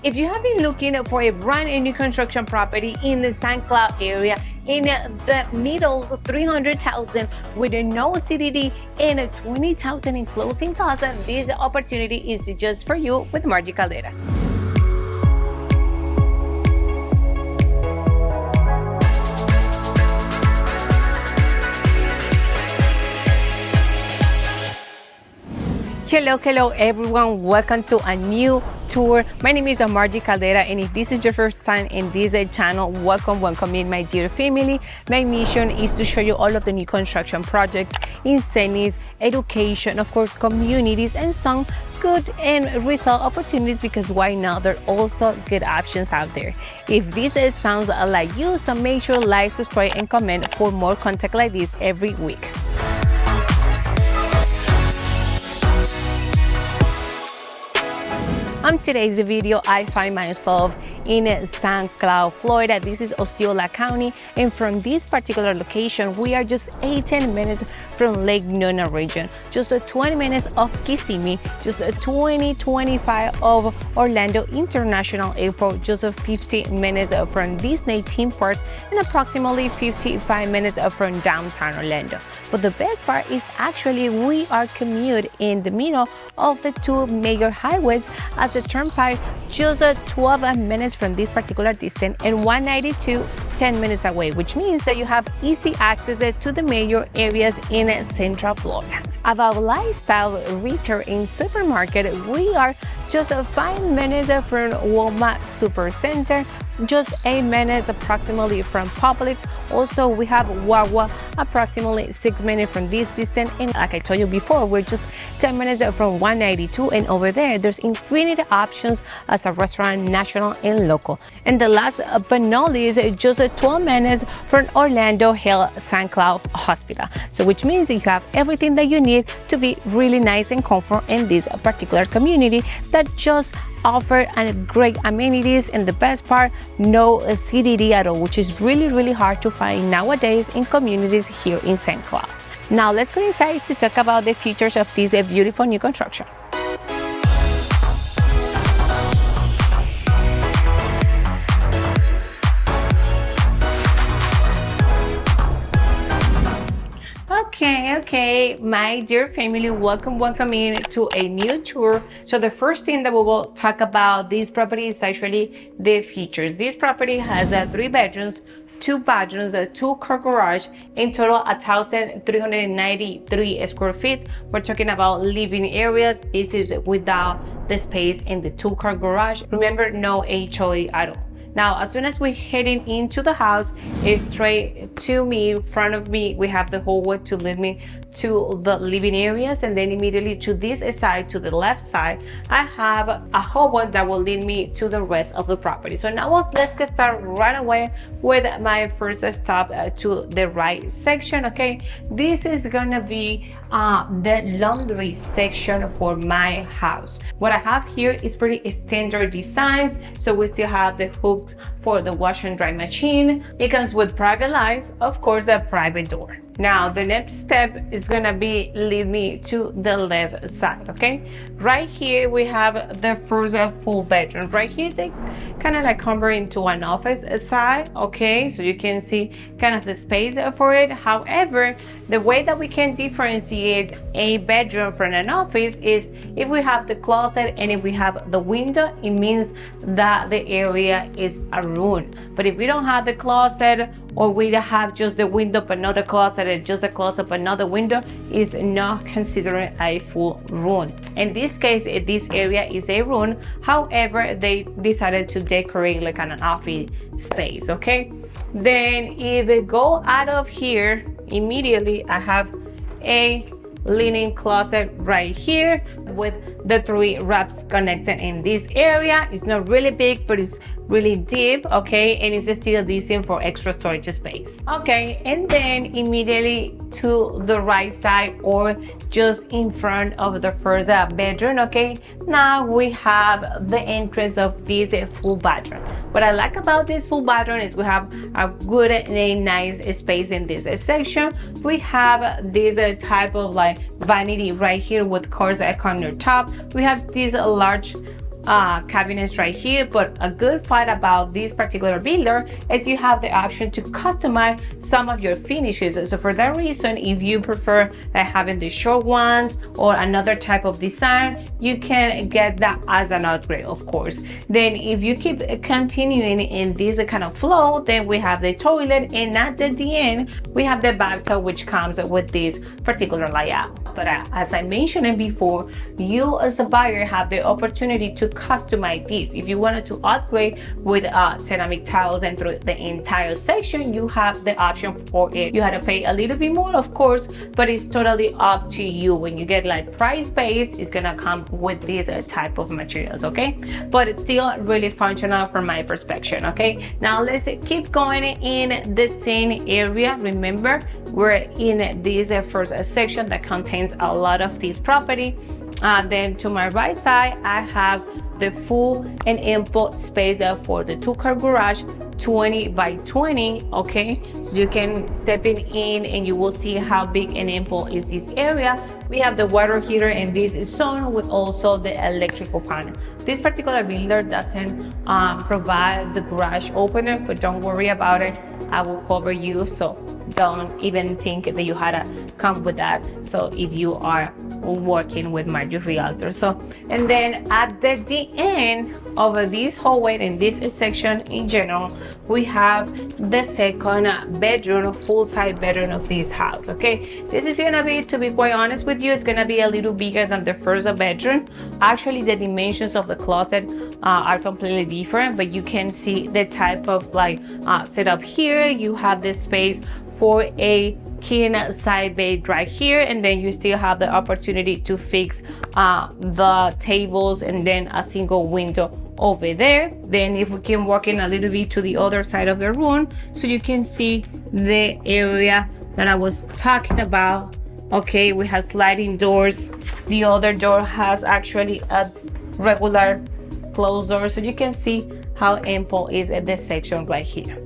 If you have been looking for a brand new construction property in the St. Cloud area in the middle of 300,000 with no CDD and 20,000 in closing costs, this opportunity is just for you with Margie Caldera. Hello everyone, welcome to a new tour. My name is Margie Caldera, and if this is your first time in this channel, welcome in my dear family. My mission is to show you all of the new construction projects, incentives, education, of course communities, and some good and result opportunities, because why not, there are also good options out there. If this sounds like you, so make sure like, subscribe, and comment for more content like this every week. On today's video, I find myself in St. Cloud, Florida. This is Osceola County, and from this particular location, we are just 18 minutes from Lake Nona region, just 20 minutes of Kissimmee, just 25 of Orlando International Airport, just 50 minutes from Disney theme parks, and approximately 55 minutes from downtown Orlando. But the best part is actually we are commute in the middle of the two major highways at the turnpike, just 12 minutes from this particular distance, and 192 10 minutes away, which means that you have easy access to the major areas in Central Florida. About lifestyle, retail, and supermarket, we are just 5 minutes from Walmart Supercenter, just 8 minutes approximately from Publix. Also, we have Wawa approximately 6 minutes from this distance, and like I told you before, we're just 10 minutes from 192, and over there there's infinite options as a restaurant, national and local. And the last but not least, just 12 minutes from Orlando Health St. Cloud Hospital, so which means that you have everything that you need to be really nice and comfort in this particular community that just offer great amenities, and the best part, no CDD at all, which is really hard to find nowadays in communities here in St. Cloud. Now let's go inside to talk about the features of this beautiful new construction. Okay, my dear family, welcome in to a new tour. So the first thing that we will talk about this property is actually the features. This property has 3 bedrooms, 2 bathrooms, a 2-car garage, in total 1,393 square feet. We're talking about living areas. This is without the space in the 2-car garage. Remember, no HOA at all. Now, as soon as we're heading into the house, straight to me, in front of me, we have the hallway to lead me to the living areas, and then immediately to this side, to the left side, I have a hallway that will lead me to the rest of the property. So now let's get started right away with my first stop to the right section. Okay, this is gonna be the laundry section for my house. What I have here is pretty standard designs, so we still have the hooks for the wash and dry machine. It comes with private lights, of course, a private door. Now the next step is gonna be lead me to the left side. Okay, right here we have the first full bedroom. Right here they kind of like convert into an office side. Okay, so you can see kind of the space for it. However, the way that we can differentiate a bedroom from an office is if we have the closet and if we have the window, it means that the area is a room. But if we don't have the closet, or we have just the window but not the closet, and just the closet but not the window, is not considered a full room. In this case, this area is a room. However, they decided to decorate like an office space. Okay, then if we go out of here, immediately I have a linen closet right here with the 3 wraps connected in this area. It's not really big, but it's really deep. Okay, and it's still decent for extra storage space. Okay, and then immediately to the right side, or just in front of the first bedroom. Okay, now we have the entrance of this full bathroom. What I like about this full bathroom is we have a good and a nice space in this section. We have this type of like vanity right here with course a countertop. We have this large cabinets right here. But a good part about this particular builder is you have the option to customize some of your finishes. So for that reason, if you prefer having the short ones or another type of design, you can get that as an upgrade, of course. Then if you keep continuing in this kind of flow, then we have the toilet, and at the end we have the bathtub, which comes with this particular layout. But as I mentioned before, you as a buyer have the opportunity to customize this. If you wanted to upgrade with ceramic tiles and through the entire section, you have the option for it. You had to pay a little bit more, of course, but it's totally up to you. When you get like price base, it's gonna come with this type of materials, okay? But it's still really functional from my perspective, okay? Now let's keep going in the same area. Remember, we're in this first section that contains a lot of this property. Then to my right side, I have the full and ample space for the 2-car garage, 20 by 20, okay? So you can step in and you will see how big and ample is this area. We have the water heater in this zone with also the electrical panel. This particular builder doesn't provide the garage opener, but don't worry about it. I will cover you, so don't even think that you had to come with that. So if you are working with my realtor. So, and then at the end of this hallway in this section in general, we have the second bedroom, full-size bedroom of this house, okay? This is gonna be, to be quite honest with you, it's gonna be a little bigger than the first bedroom. Actually, the dimensions of the closet are completely different, but you can see the type of like setup here. You have the space for a king side bed right here, and then you still have the opportunity to fix the tables and then a single window over there. Then if we can walk in a little bit to the other side of the room, so you can see the area that I was talking about. Okay, we have sliding doors. The other door has actually a regular closed door, so you can see how ample is this section right here.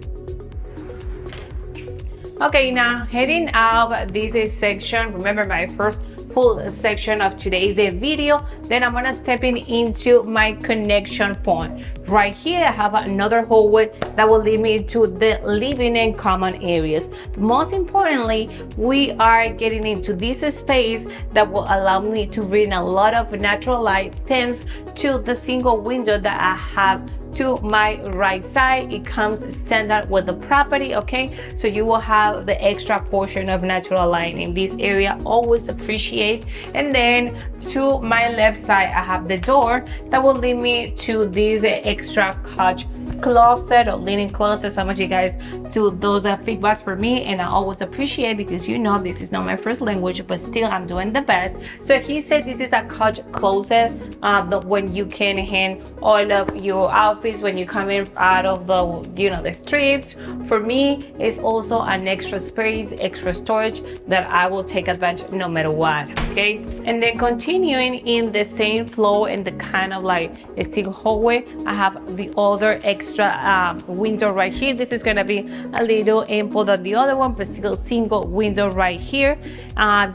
Okay, now heading out this section, remember my first full section of today's video, then I'm gonna step into my connection point. Right here, I have another hallway that will lead me to the living and common areas. Most importantly, we are getting into this space that will allow me to bring a lot of natural light thanks to the single window that I have to my right side. It comes standard with the property, okay? So you will have the extra portion of natural light in this area, always appreciate. And then to my left side, I have the door that will lead me to this extra couch closet or linen closet. Some of you guys do those feedbacks for me, and I always appreciate, because you know this is not my first language, but still I'm doing the best. So he said this is a couch closet, when you can hang all of your outfits when you come in out of the streets. For me, it's also an extra space, extra storage that I will take advantage no matter what, okay? And then continuing in the same flow in the kind of like steel hallway, I have the other extra window right here. This is gonna be a little ample than the other one, but still single window right here.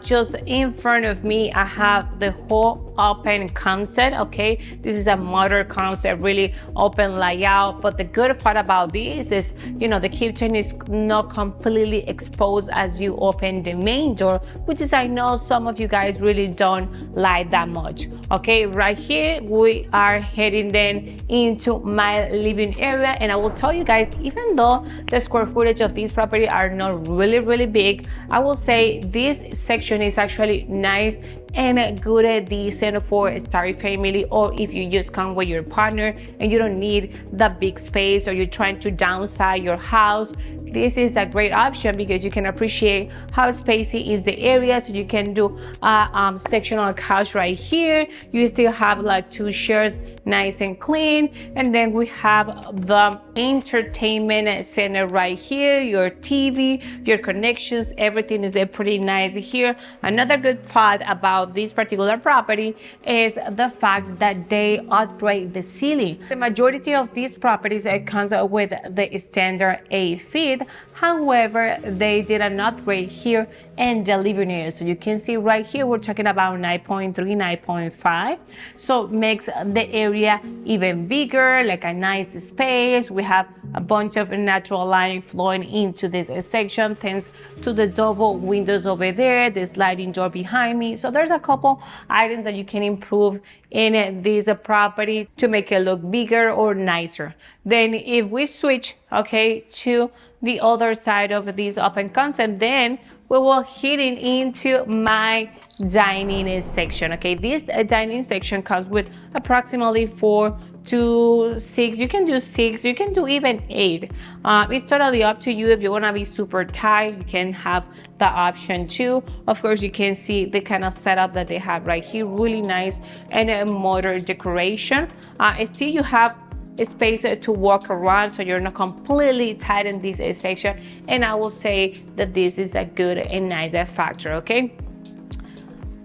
Just in front of me, I have the whole open concept, okay? This is a modern concept, really open layout. But the good part about this is, the kitchen is not completely exposed as you open the main door, which is, I know some of you guys really don't like that much, okay? Right here, we are heading then into my living area, and I will tell you guys, even though the square footage of this property are not really big, I will say this section is actually nice and good, decent for a starry family, or if you just come with your partner and you don't need the big space, or you're trying to downsize your house. This is a great option because you can appreciate how spacey is the area. So you can do a sectional couch right here. You still have like 2 chairs, nice and clean. And then we have the entertainment center right here, your TV, your connections, everything is pretty nice here. Another good part about this particular property is the fact that they upgrade the ceiling. The majority of these properties, it comes with the standard 8 feet, suite. However, they did an upgrade here in the living area. So you can see right here, we're talking about 9.3, 9.5. So makes the area even bigger, like a nice space. We have a bunch of natural light flowing into this section thanks to the double windows over there, the sliding door behind me. So there's a couple items that you can improve in this property to make it look bigger or nicer. Then if we switch, okay, to the other side of this open concept, then we will heading into my dining section. Okay, this dining section comes with approximately 4 to 6. You can do 6, you can do even 8. It's totally up to you. If you want to be super tight, you can have the option too. Of course, you can see the kind of setup that they have right here, really nice, and a modern decoration. Still you have a space to walk around, so you're not completely tight in this section, and I will say that this is a good and nice factor. Okay,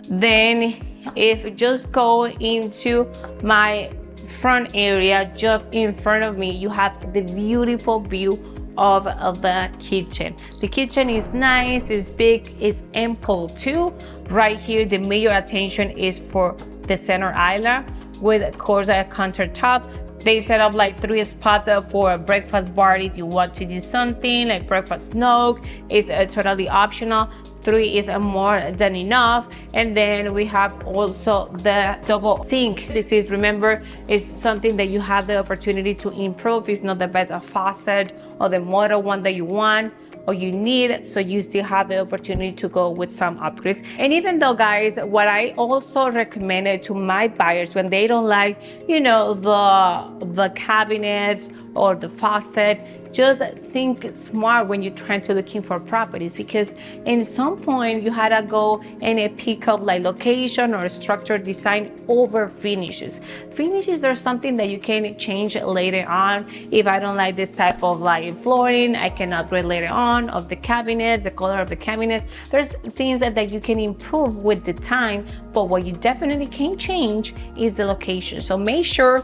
then if you just go into my front area, just in front of me, you have the beautiful view of the kitchen. The kitchen is nice, it's big, it's ample too. Right here, the major attention is for the center island with, of course, a countertop. They set up like 3 spots for a breakfast bar if you want to do something like breakfast snook. It's totally optional. 3 is more than enough. And then we have also the double sink. This is, remember, is something that you have the opportunity to improve. It's not the best faucet or the model one that you want or you need, so you still have the opportunity to go with some upgrades. And even though, guys, what I also recommend to my buyers when they don't like, you know, the cabinets or the faucet, just think smart when you're trying to looking for properties, because in some point you had to go and pick up like location or structure design over finishes. Finishes are something that you can change later on. If I don't like this type of like flooring, I can upgrade later on of the cabinets, the color of the cabinets. There's things that you can improve with the time, but what you definitely can change is the location. So make sure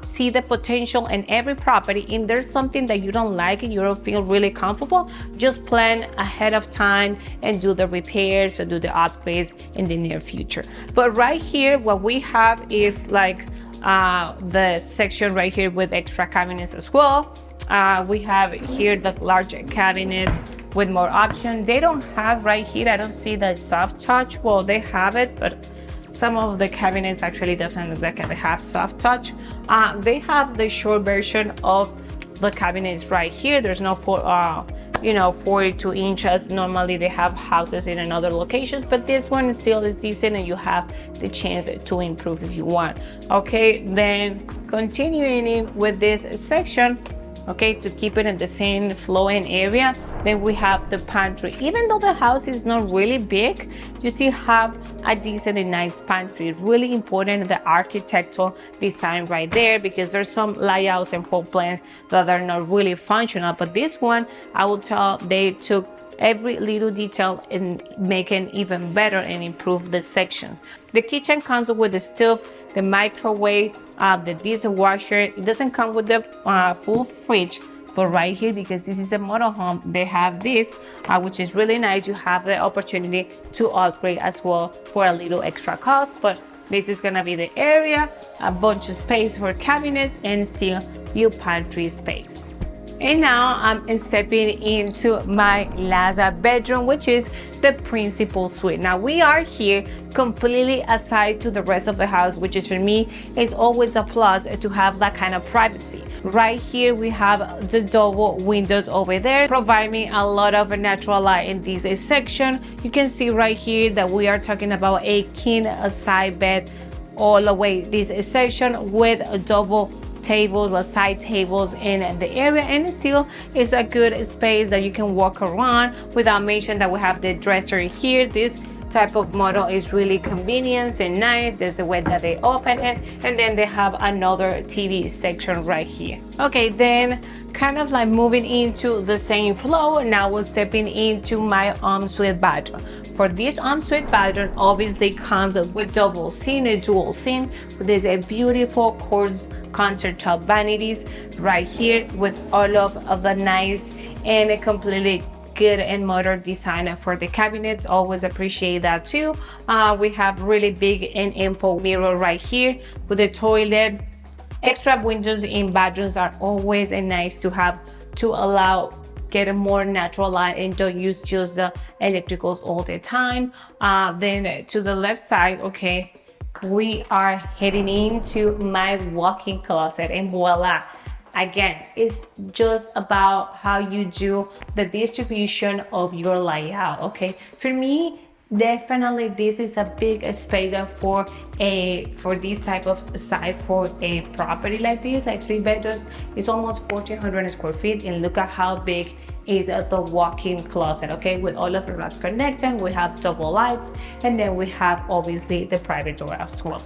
see the potential in every property. If there's something that you don't like and you don't feel really comfortable, just plan ahead of time and do the repairs or do the upgrades in the near future. But right here, what we have is like the section right here with extra cabinets as well. We have here the large cabinet with more options. They don't have right here, I don't see the soft touch. Well, they have it, but some of the cabinets actually doesn't exactly have soft touch. They have the short version of the cabinets right here. There's no 42 inches. Normally they have houses in another locations, but this one still is decent and you have the chance to improve if you want. Okay, then continuing with this section, okay, to keep it in the same flowing area, then we have the pantry. Even though the house is not really big, you still have a decent and nice pantry. Really important, the architectural design right there, because there's some layouts and floor plans that are not really functional, but this one, I will tell, they took every little detail in making even better and improve the sections. The kitchen comes with the stove, the microwave, the dishwasher. It doesn't come with the full fridge, but right here, because this is a motorhome, they have this, which is really nice. You have the opportunity to upgrade as well for a little extra cost, but this is gonna be the area, a bunch of space for cabinets, and still your pantry space. And now I'm stepping into my last bedroom, which is the principal suite. Now we are here completely aside to the rest of the house, which is, for me, is always a plus to have that kind of privacy. Right here we have the double windows over there, provide me a lot of natural light in this section. You can see right here that we are talking about a king side bed all the way this section with a double tables or side tables in the area, and it still is a good space that you can walk around without mentioning that we have the dresser here. This type of model is really convenient and nice. There's a way that they open it, and then they have another TV section right here. Okay, then kind of like moving into the same flow, now we're stepping into my ensuite bathroom. For this ensuite bathroom, obviously comes with double sink, a dual sink. There's a beautiful quartz countertop vanities right here with all of the nice and a completely good and modern design for the cabinets. Always appreciate that too. We have really big and ample mirror right here with the toilet. Extra windows in bedrooms are always nice to have to allow get a more natural light and don't use just the electricals all the time. Then to the left side, okay, we are heading into my walk-in closet, and voila. Again, it's just about how you do the distribution of your layout. Okay, for me, definitely this is a big space for this type of size for a property like this, like 3 bedrooms. It's almost 1,400 square feet, and look at how big is the walk-in closet. Okay, with all of the wraps connected, we have double lights, and then we have obviously the private door as well.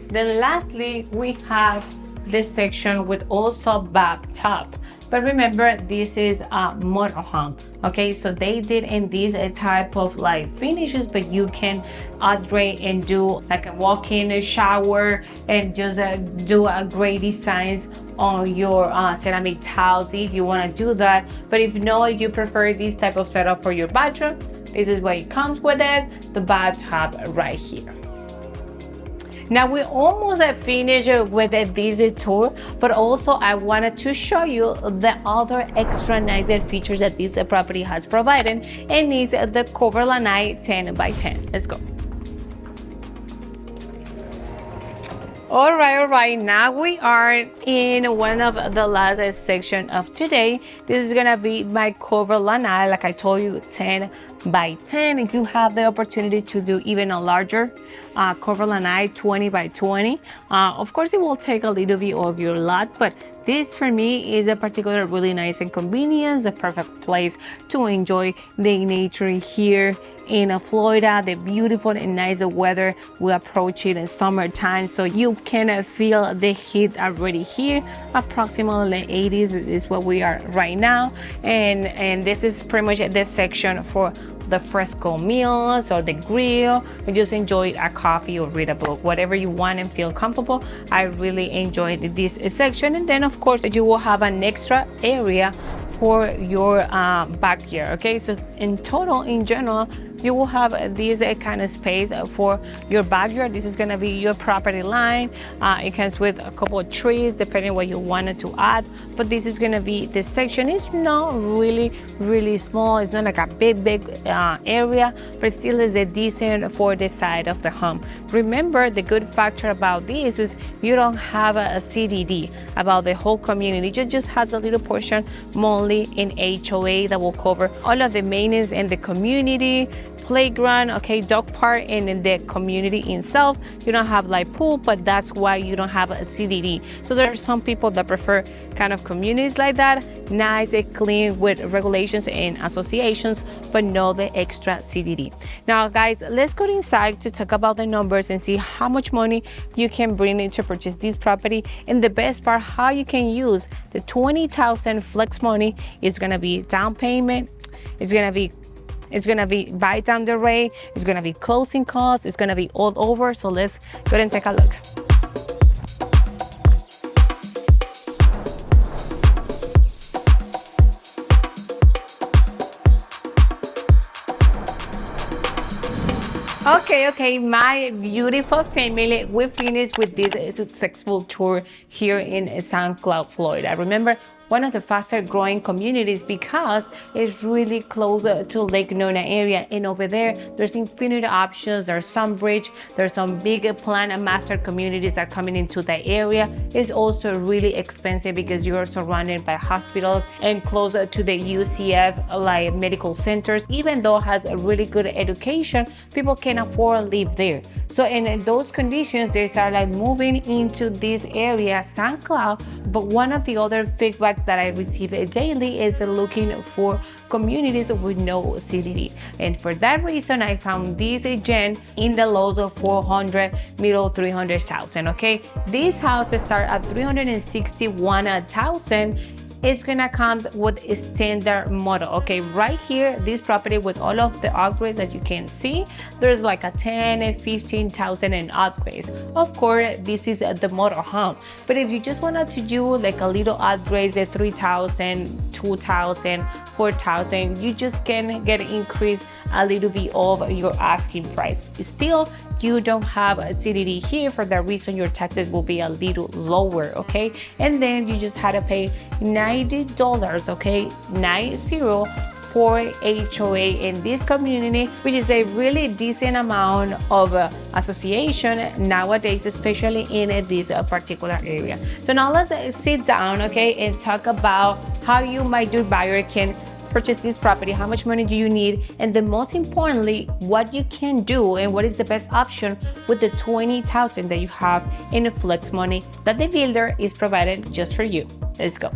Then lastly, we have this section with also bathtub. But remember, this is a motorhome, okay? So they did in this type of like finishes, but you can upgrade and do like a walk-in shower and just do a great designs on your ceramic tiles if you want to do that. But if not, you prefer this type of setup for your bathroom, this is what it comes with it, the bathtub right here. Now we're almost finished with this tour, but also I wanted to show you the other extra nice features that this property has provided, and is the cover LANAI 10 by 10. Let's go. All right, now we are in one of the last section of today. This is gonna be my cover LANAI, like I told you, 10 by 10. If you have the opportunity to do even a larger cover LANAI, 20 by 20, of course it will take a little bit of your lot, but this for me is a particular really nice and convenient, a perfect place to enjoy the nature here in Florida, the beautiful and nice weather. We approach it in summertime, so you can feel the heat already here. Approximately 80s is what we are right now, and this is pretty much the section for the fresco meals or the grill. You just enjoy a coffee or read a book, whatever you want and feel comfortable. I really enjoyed this section. And then of course you will have an extra area for your backyard. Okay, so in total, in general, you will have this kind of space for your backyard. This is going to be your property line. It comes with a couple of trees depending what you wanted to add, but this is going to be this section. It's not really small. It's not like a big area, but it still is a decent for the side of the home. Remember, the good factor about this is you don't have a CDD about the whole community. It just has a little portion only in HOA that will cover all of the maintenance in the community, playground, okay, dog park, and in the community itself. You don't have like pool, but that's why you don't have a CDD. So there are some people that prefer kind of communities like that, nice and clean with regulations and associations, but no the extra CDD. Now guys, let's go inside to talk about the numbers and see how much money you can bring in to purchase this property, and the best part, how you can use the $20,000 flex money. Is going to be down payment, it's going to be buy down the rate, it's going to be closing costs, it's going to be all over. So let's go ahead and take a look. Okay, my beautiful family, we finished with this successful tour here in St. Cloud, Florida. Remember, one of the faster growing communities because it's really close to Lake Nona area, and over there's infinite options. There's some bridge, there's some big planned and master communities that are coming into the area. It's also really expensive because you're surrounded by hospitals and close to the UCF like medical centers. Even though it has a really good education, people can afford before live there. So in those conditions, they start like moving into this area, St. Cloud. But one of the other feedbacks that I receive daily is looking for communities with no CDD. And for that reason, I found this gen in the lows of 400, middle 300,000. Okay, these houses start at 361,000. It's gonna come with a standard model. Okay, right here, this property with all of the upgrades that you can see, there's like a 10 and 15,000 in upgrades. Of course, this is the model home, but if you just wanted to do like a little upgrades at 3,000, 2,000, 4,000, you just can get an increase a little bit of your asking price. Still, you don't have a CDD here. For that reason, your taxes will be a little lower. Okay, and then you just had to pay $90, okay, 90, for HOA in this community, which is a really decent amount of association nowadays, especially in this particular area. So now let's sit down, okay, and talk about how you, my dear buyer, can purchase this property. How much money do you need? And then most importantly, what you can do and what is the best option with the 20,000 that you have in the flex money that the builder is provided just for you. Let's go.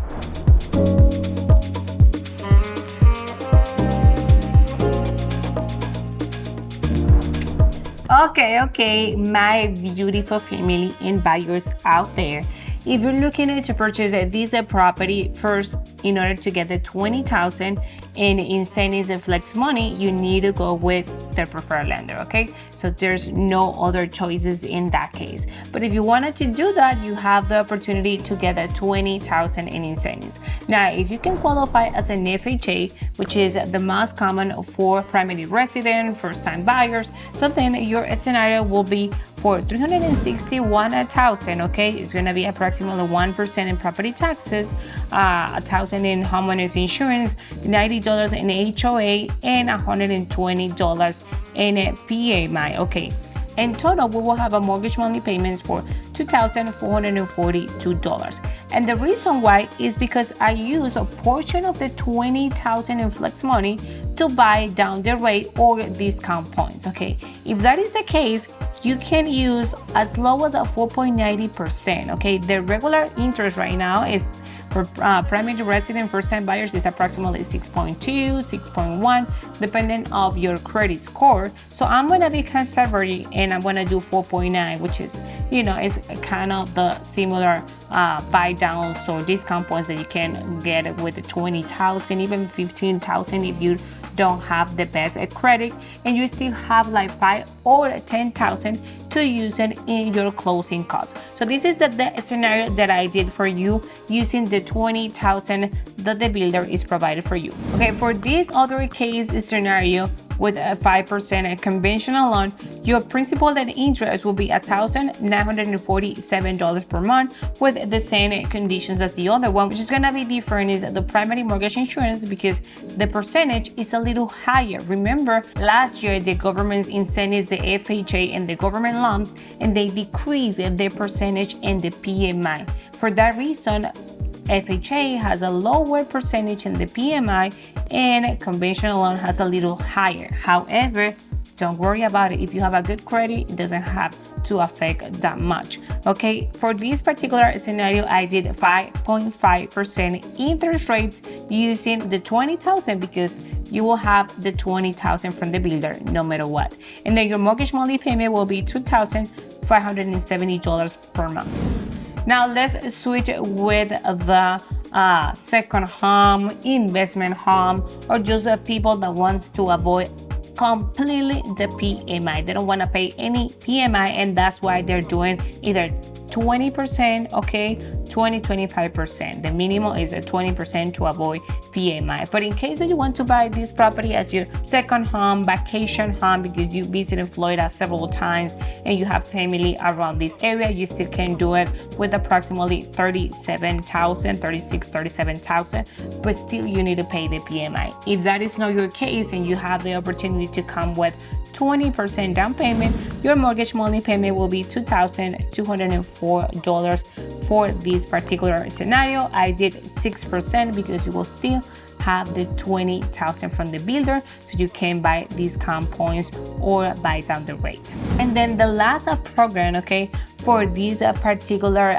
Okay, my beautiful family and buyers out there. If you're looking to purchase this property, first, in order to get the 20,000 in incentives and flex money, you need to go with the preferred lender, okay? So there's no other choices in that case. But if you wanted to do that, you have the opportunity to get the 20,000 in incentives. Now, if you can qualify as an FHA, which is the most common for primary resident, first-time buyers, so then your scenario will be for 361,000, okay? It's gonna be approximately 1% in property taxes, 1,000 in homeowners insurance, $90 in HOA, and $120 in PMI, okay? In total, we will have a mortgage monthly payments for $2,442. And the reason why is because I use a portion of the 20,000 in flex money to buy down the rate or discount points, okay? If that is the case, you can use as low as a 4.90%, okay? The regular interest right now is for primary resident first-time buyers is approximately 6.2, 6.1, depending of your credit score. So I'm gonna be conservative and I'm gonna do 4.9, which is, you know, it's kind of the similar buy downs or discount points that you can get with the 20,000, even 15,000 if you don't have the best credit, and you still have like 5 or 10,000 to use it in your closing costs. So this is the scenario that I did for you using the 20,000 that the builder is provided for you. Okay, for this other case scenario with a 5% conventional loan, your principal and interest will be $1,947 per month with the same conditions as the other one, which is gonna be different is the primary mortgage insurance because the percentage is a little higher. Remember, last year the government's incentives, the FHA and the government loans, and they decreased the percentage in the PMI. For that reason, FHA has a lower percentage in the PMI and conventional loan has a little higher. However, don't worry about it. If you have a good credit, it doesn't have to affect that much. Okay, for this particular scenario, I did 5.5% interest rates using the 20,000 because you will have the 20,000 from the builder no matter what. And then your mortgage monthly payment will be $2,570 per month. Now let's switch with the second home, investment home, or just the people that wants to avoid completely the PMI. They don't want to pay any PMI, and that's why they're doing either 20%, okay, 25%. The minimum is a 20% to avoid PMI. But in case that you want to buy this property as your second home, vacation home, because you visited Florida several times and you have family around this area, you still can do it with approximately 37,000, but still you need to pay the PMI. If that is not your case and you have the opportunity to come with 20% down payment, your mortgage monthly payment will be $2,204 for this particular scenario. I did 6% because you will still have the 20,000 from the builder, so you can buy discount points or buy down the rate. And then the last program, okay, for this particular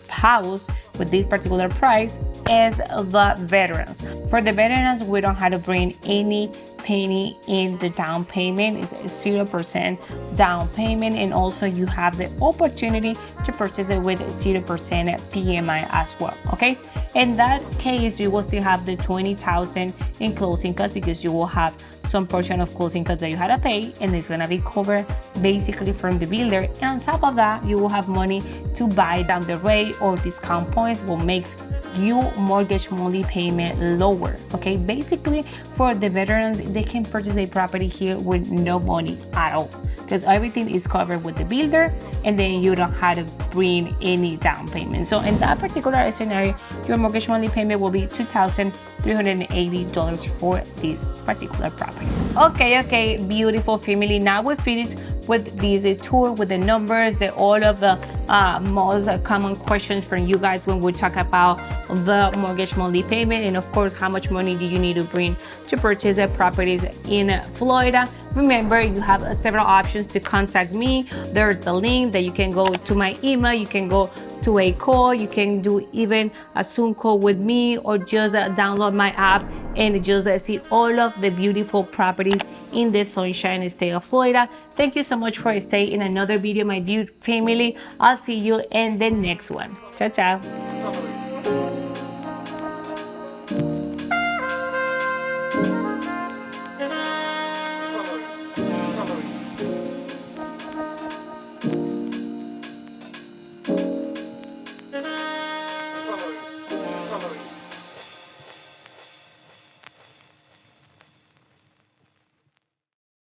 house with this particular price is the veterans. For the veterans, we don't have to bring any penny in the down payment. It's 0% down payment, and also you have the opportunity to purchase it with 0% PMI as well. Okay, in that case you will still have the 20,000 in closing costs, because you will have some portion of closing costs that you had to pay, and it's going to be covered basically from the builder. And on top of that, you will have money to buy down the rate or discount points, what makes you mortgage monthly payment lower. Okay, basically for the veterans, they can purchase a property here with no money at all, because everything is covered with the builder, and then you don't have to bring any down payment. So in that particular scenario, your mortgage monthly payment will be $2,380 for this particular property. Okay, beautiful family. Now we're finished with this tour with the numbers, all of the most common questions from you guys when we talk about the mortgage monthly payment, and of course how much money do you need to bring to purchase the properties in Florida. Remember, you have several options to contact me. There's the link that you can go to my email, you can go to a call, you can do even a Zoom call with me, or just download my app and just see all of the beautiful properties in the Sunshine State of Florida. Thank you so much for staying in another video, my dear family. I'll see you in the next one. Ciao, ciao.